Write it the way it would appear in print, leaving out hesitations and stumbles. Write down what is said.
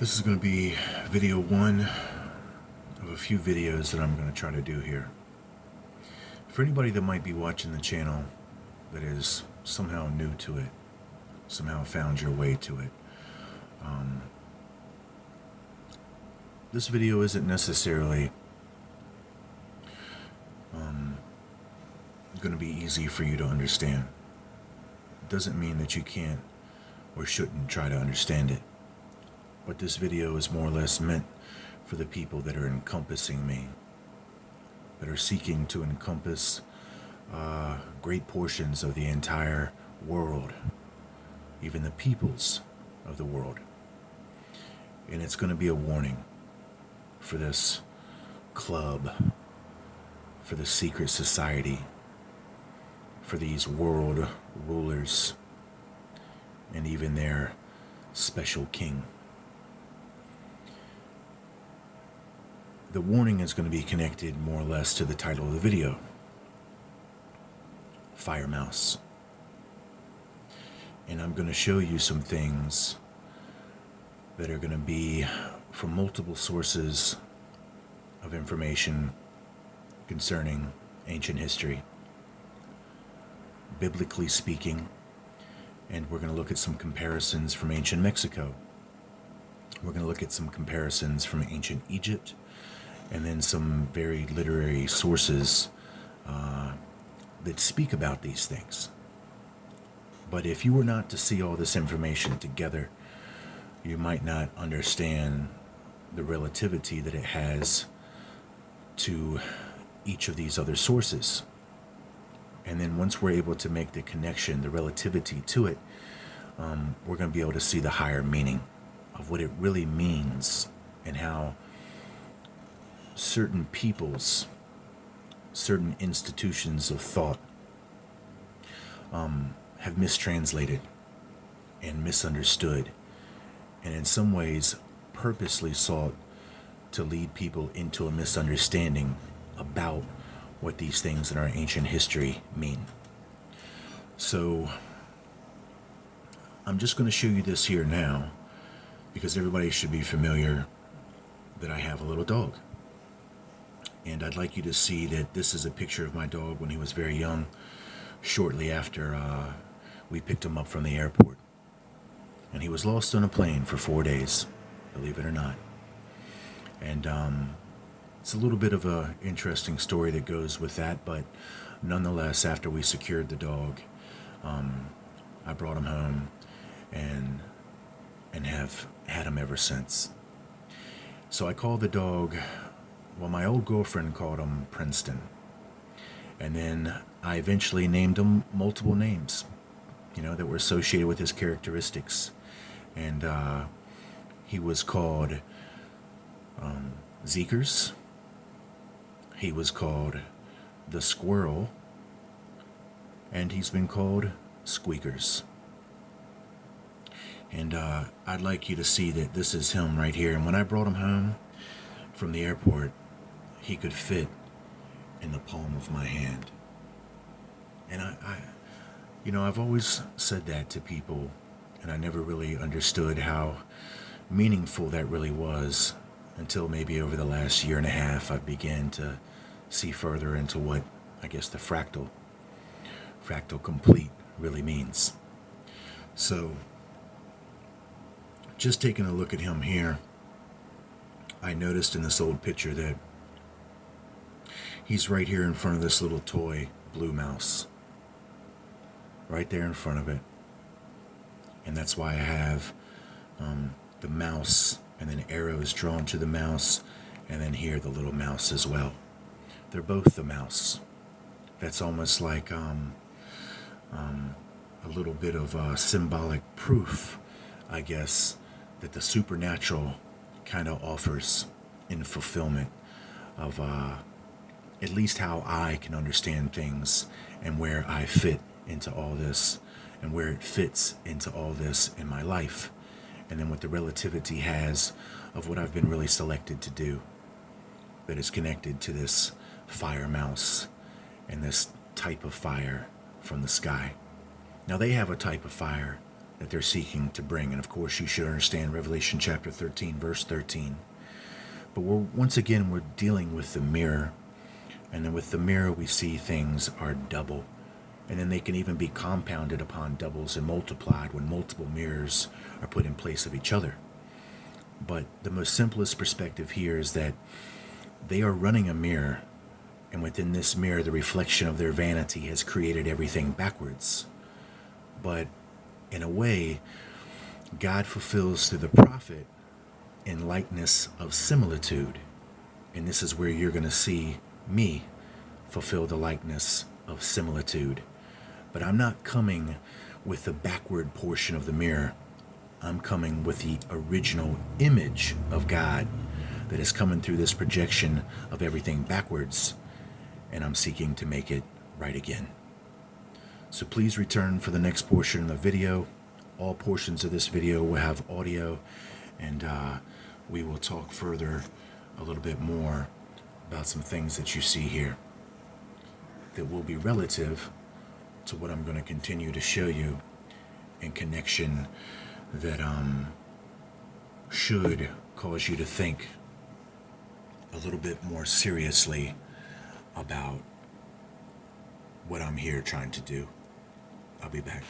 This is going to be video one of a few videos that I'm going to try to do here. For anybody that might be watching the channel that is somehow new to it, somehow found your way to it, this video isn't necessarily going to be easy for you to understand. It doesn't mean that you can't or shouldn't try to understand it. But this video is more or less meant for the people that are encompassing me, that are seeking to encompass great portions of the entire world, even the peoples of the world. And it's going to be a warning for this club, for the secret society, for these world rulers, and even their special king. The warning is going to be connected more or less to the title of the video, Fire Mouse. And I'm going to show you some things that are going to be from multiple sources of information concerning ancient history, biblically speaking, and we're going to look at some comparisons from ancient Mexico. We're going to look at some comparisons from ancient Egypt, and then some very literary sources that speak about these things. But if you were not to see all this information together, you might not understand the relativity that it has to each of these other sources. And then once we're able to make the connection, the relativity to it, we're going to be able to see the higher meaning of what it really means and how certain peoples, certain institutions of thought have mistranslated and misunderstood, and in some ways purposely sought to lead people into a misunderstanding about what these things in our ancient history mean. So I'm just going to show you this here now because everybody should be familiar that I have a little dog. And I'd like you to see that this is a picture of my dog when he was very young, shortly after we picked him up from the airport. And he was lost on a plane for 4 days, believe it or not. And it's a little bit of an interesting story that goes with that, but nonetheless, after we secured the dog, I brought him home and have had him ever since. So I called the dog, well, my old girlfriend called him Princeton. And then I eventually named him multiple names, that were associated with his characteristics. And he was called Zekers. He was called the Squirrel. And he's been called Squeakers. And I'd like you to see that this is him right here. And when I brought him home from the airport, he could fit in the palm of my hand. And I've always said that to people, and I never really understood how meaningful that really was until maybe over the last year and a half I began to see further into what I guess the fractal complete really means. So just taking a look at him here, I noticed in this old picture that he's right here in front of this little toy blue mouse. Right there in front of it. And that's why I have the mouse and then arrows drawn to the mouse, and then here the little mouse as well. They're both the mouse. That's almost like a little bit of symbolic proof, I guess, that the supernatural kind of offers in fulfillment of at least how I can understand things and where I fit into all this and where it fits into all this in my life, and then what the relativity has of what I've been really selected to do that is connected to this fire mouse and this type of fire from the sky. Now they have a type of fire that they're seeking to bring. And of course, you should understand Revelation chapter 13, verse 13. But once again, we're dealing with the mirror. And then with the mirror, we see things are double. And then they can even be compounded upon doubles and multiplied when multiple mirrors are put in place of each other. But the most simplest perspective here is that they are running a mirror, and within this mirror, the reflection of their vanity has created everything backwards. But in a way, God fulfills through the prophet in likeness of similitude. And this is where you're going to see me fulfill the likeness of similitude. But I'm not coming with the backward portion of the mirror. I'm coming with the original image of God that is coming through this projection of everything backwards, and I'm seeking to make it right again. So please return for the next portion of the video. All portions of this video will have audio, and we will talk further a little bit more about some things that you see here that will be relative to what I'm going to continue to show you in connection that should cause you to think a little bit more seriously about what I'm here trying to do. I'll be back.